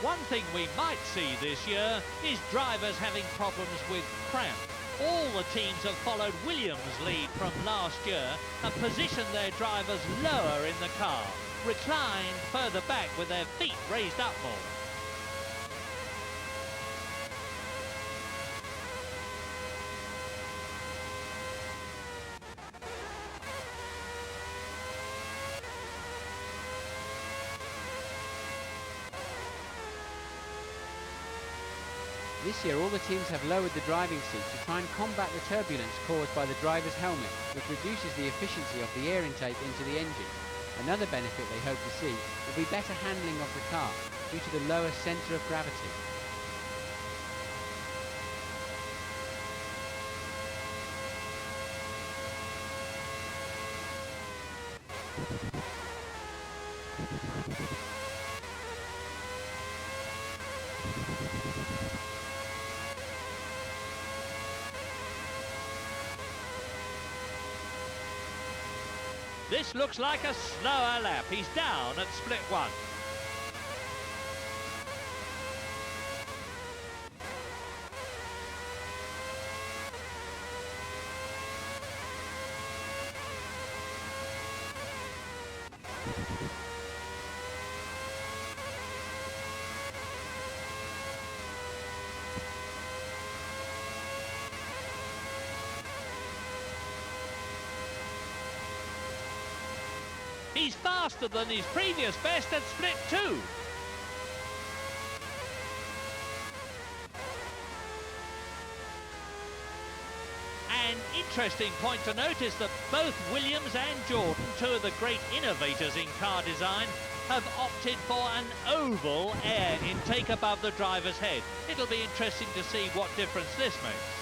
One thing we might see this year is drivers having problems with cramp. All the teams have followed Williams' lead from last year and positioned their drivers lower in the car, reclined further back with their feet raised up more. This year all the teams have lowered the driving seat to try and combat the turbulence caused by the driver's helmet, which reduces the efficiency of the air intake into the engine. Another benefit they hope to see will be better handling of the car due to the lower centre of gravity. This looks like a slower lap. He's down at split one. He's faster than his previous best at split two. An interesting point to note is that both Williams and Jordan, two of the great innovators in car design, have opted for an oval air intake above the driver's head. It'll be interesting to see what difference this makes.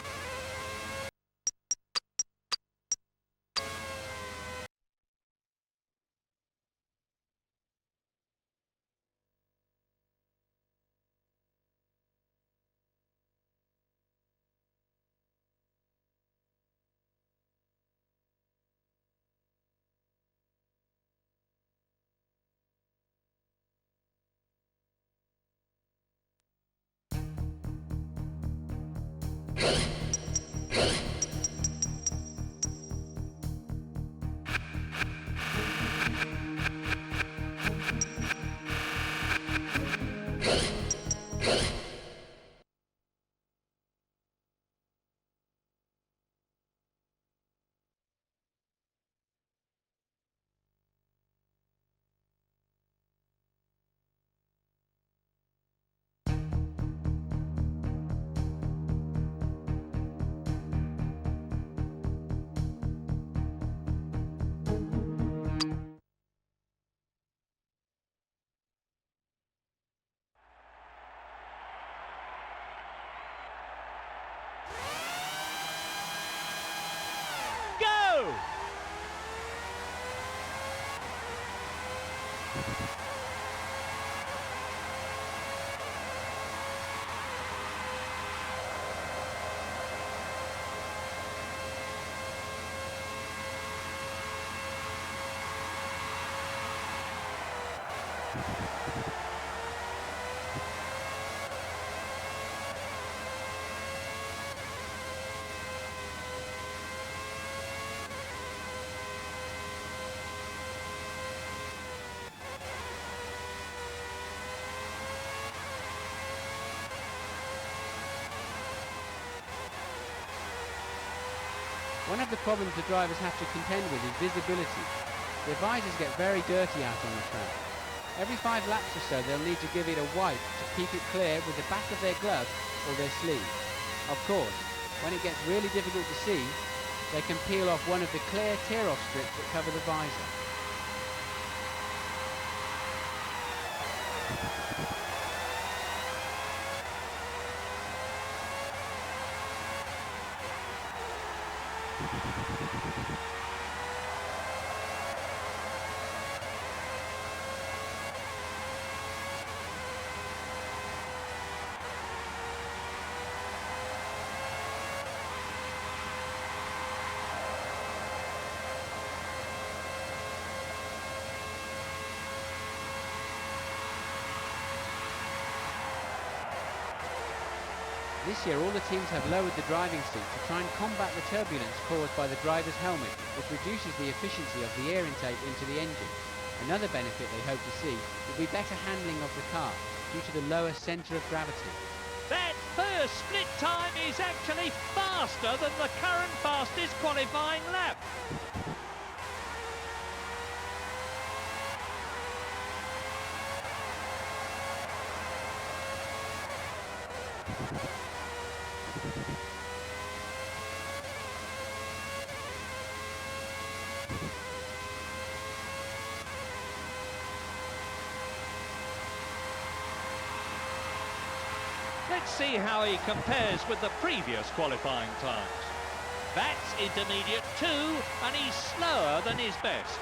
One of the problems the drivers have to contend with is visibility. Their visors get very dirty out on the track. Every 5 laps or so they'll need to give it a wipe to keep it clear with the back of their glove or their sleeve. Of course, when it gets really difficult to see, they can peel off one of the clear tear-off strips that cover the visor. This year all the teams have lowered the driving seat to try and combat the turbulence caused by the driver's helmet, which reduces the efficiency of the air intake into the engine. Another benefit they hope to see will be better handling of the car due to the lower centre of gravity. That first split time is actually faster than the current fastest qualifying lap. Let's see how he compares with the previous qualifying times. That's intermediate 2, and he's slower than his best.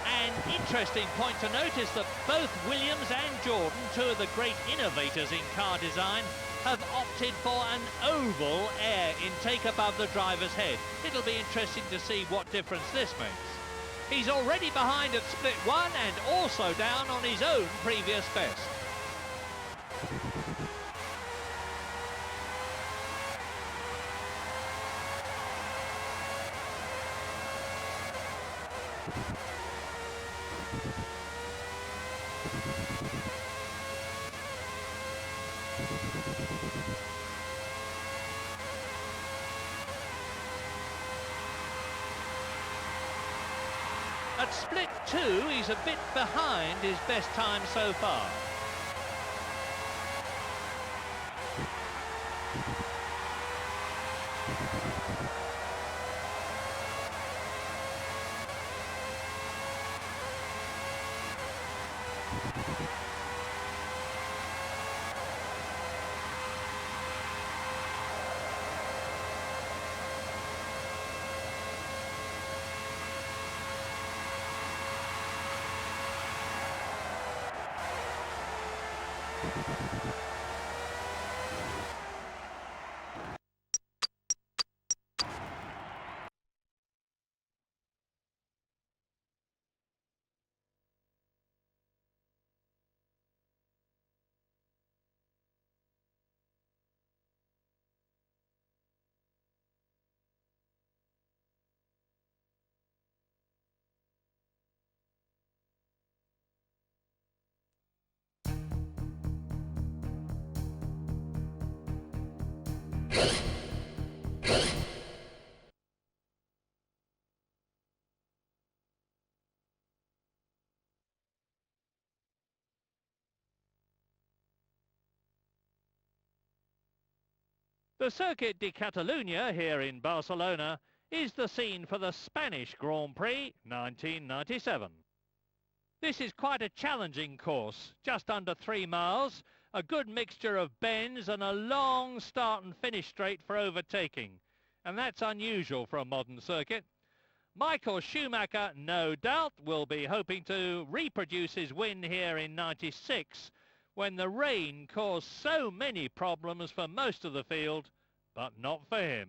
An interesting point to notice that both Williams and Jordan, two of the great innovators in car design, have opted for an oval air intake above the driver's head. It'll be interesting to see what difference this makes. He's already behind at split 1 and also down on his own previous best. At split 2, he's a bit behind his best time so far. The Circuit de Catalunya here in Barcelona is the scene for the Spanish Grand Prix 1997. This is quite a challenging course, just under 3 miles, a good mixture of bends and a long start and finish straight for overtaking. And that's unusual for a modern circuit. Michael Schumacher, no doubt, will be hoping to reproduce his win here in '96, when the rain caused so many problems for most of the field, but not for him.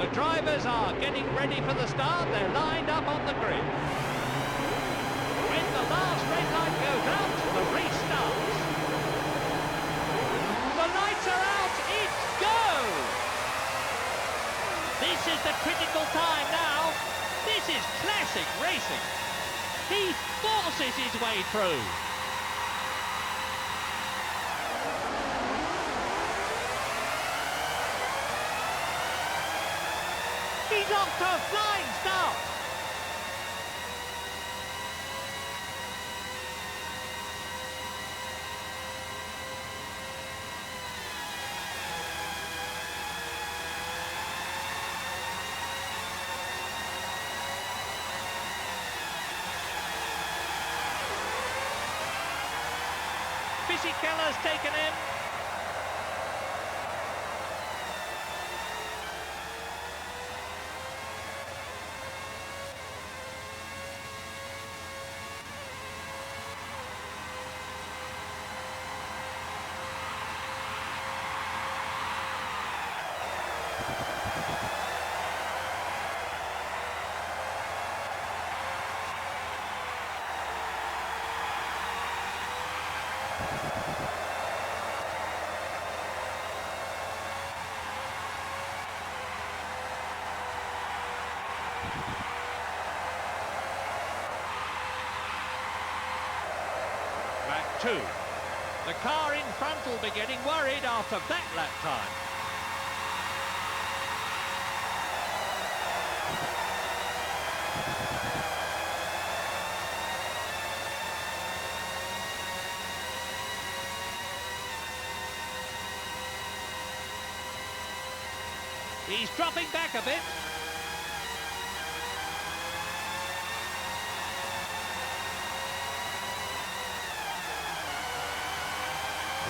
The drivers are getting ready for the start. They're lined up on the grid. When the last red light goes out, the race starts. The lights are out. It's go! This is the critical time now. This is classic racing. He forces his way through. He's off to a flying start. Keller's taken him. Lap 2. The car in front will be getting worried after that lap time. He's dropping back a bit.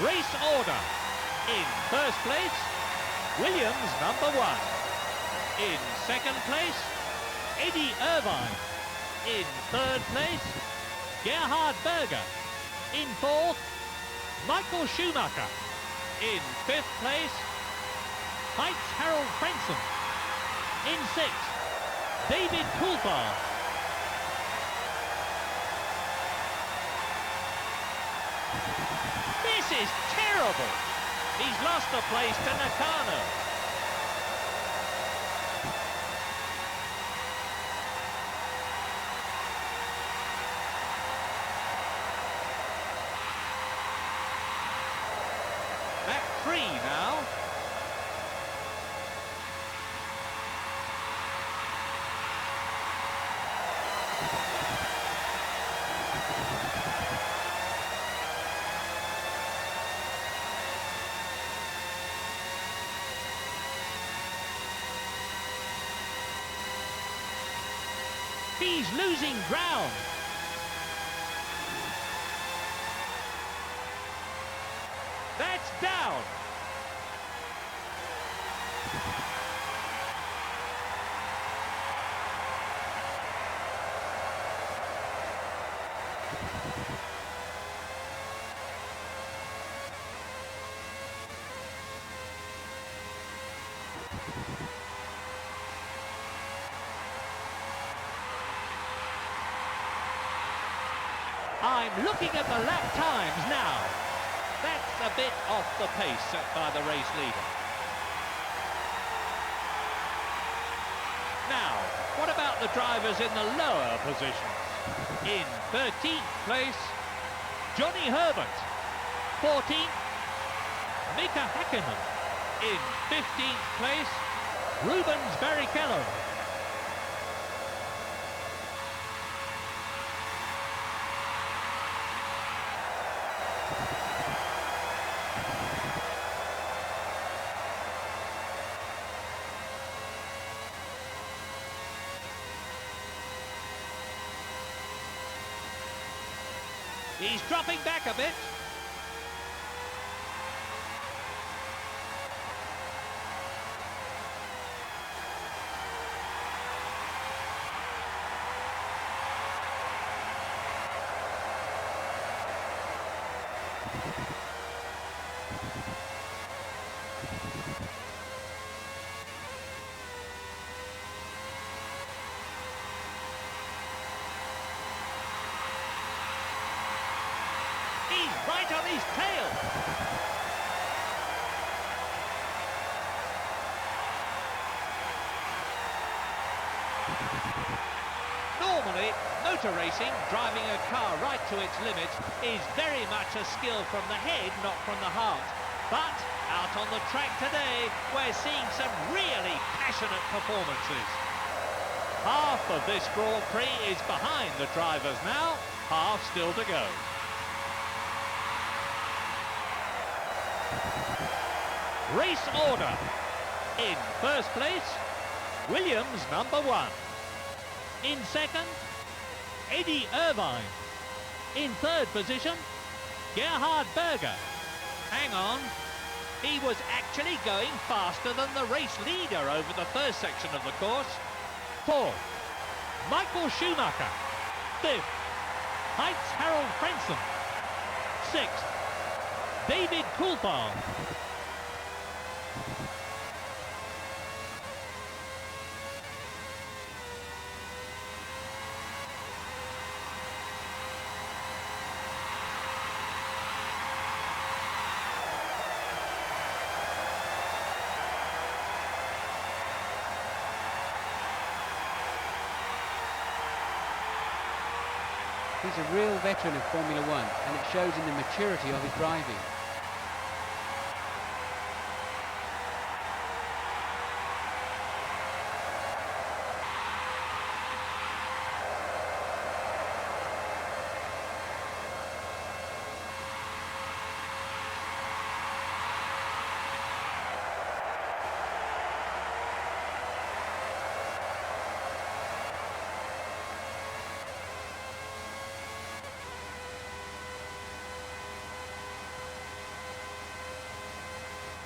Race order. In first place, Williams #1. In second place, Eddie Irvine. In third place, Gerhard Berger. In fourth, Michael Schumacher. In fifth place, Heitz Harold Frentzen. In sixth, David Coulthard. This is terrible. He's lost the place to Nakano. Lap 3 now. He's losing ground. That's down. I'm looking at the lap times now. That's a bit off the pace set by the race leader. Now, what about the drivers in the lower positions? In 13th place, Johnny Herbert. 14th, Mika Häkkinen. In 15th place, Rubens Barrichello. He's dropping back a bit. his tail. Normally, motor racing, driving a car right to its limit, is very much a skill from the head, not from the heart. But out on the track today, we're seeing some really passionate performances. Half of this Grand Prix is behind the drivers now, half still to go. Race order. In first place, Williams #1. In second, Eddie Irvine. In third position, Gerhard Berger. Hang on, he was actually going faster than the race leader over the first section of the course. Fourth, Michael Schumacher. Fifth, Heinz Harald Frentzen. Sixth, David Coulthard. He's a real veteran of Formula One, and it shows in the maturity of his driving.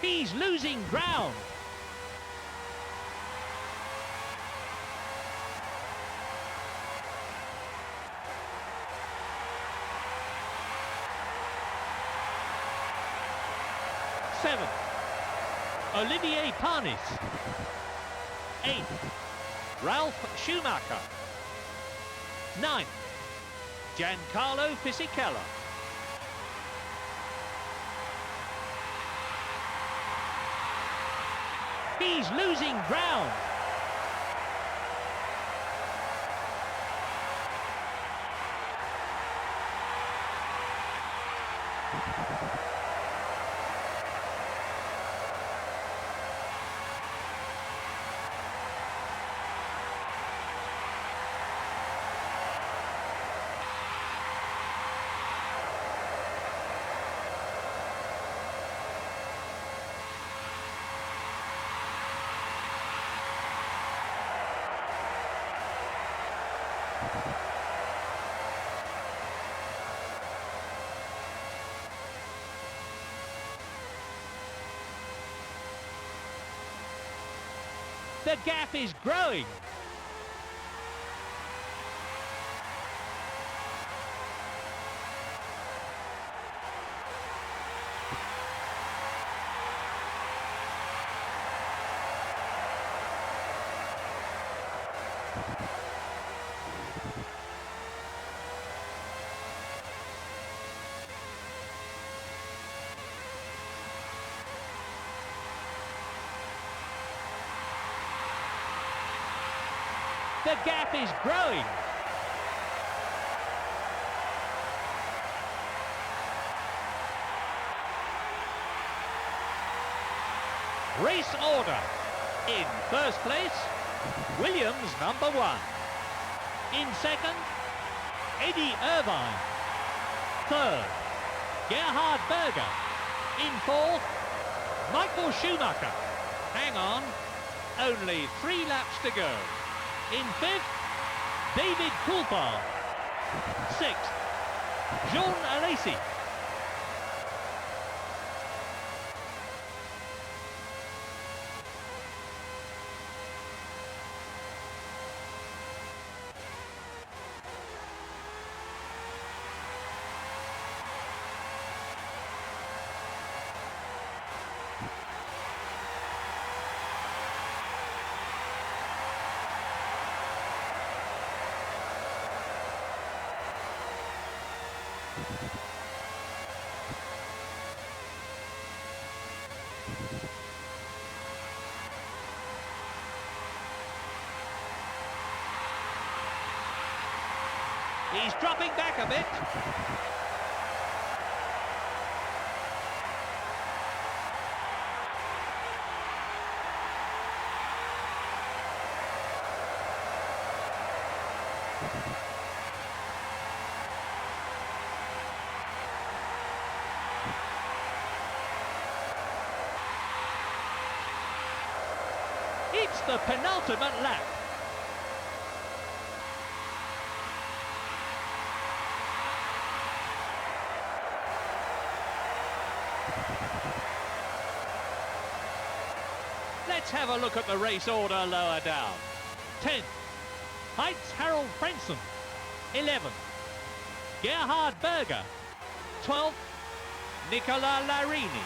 He's losing ground. Seventh, Olivier Panis. Eighth, Ralf Schumacher. Ninth, Giancarlo Fisichella. He's losing ground. The gap is growing. The gap is growing. Race order. In first place, Williams #1. In second, Eddie Irvine. Third, Gerhard Berger. In fourth, Michael Schumacher. Hang on, only 3 laps to go. In fifth, David Coulthard. Sixth, Jean Alesi. dropping back a bit. It's the penultimate lap. Let's have a look at the race order lower down. 10th, Heinz Harald Frentzen. 11th, Gerhard Berger. 12th, Nicola Larini.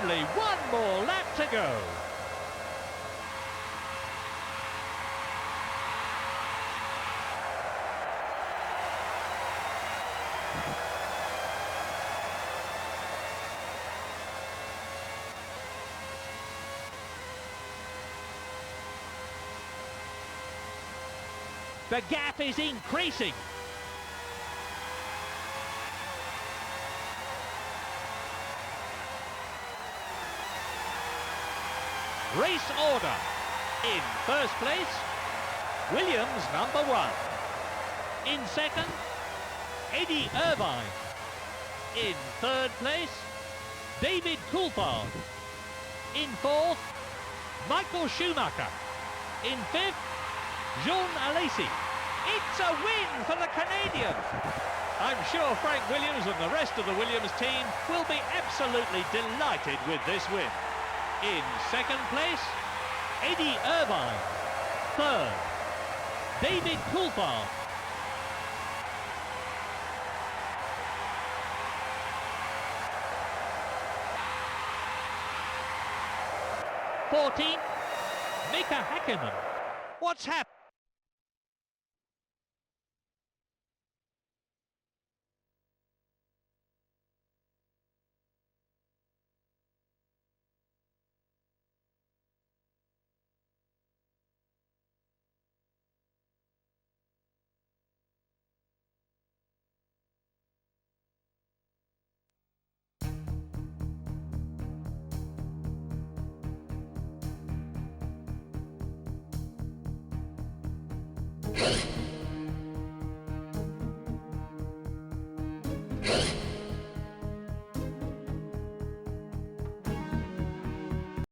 Only one more lap to go. The gap is increasing. Race order. In first place, Williams #1. In second, Eddie Irvine. In third place, David Coulthard. In fourth, Michael Schumacher. In fifth, Jean Alesi. It's a win for the Canadian. I'm sure Frank Williams and the rest of the Williams team will be absolutely delighted with this win. In second place, Eddie Irvine. Third, David Coulthard. Fourteenth, Mika Häkkinen. What's happened?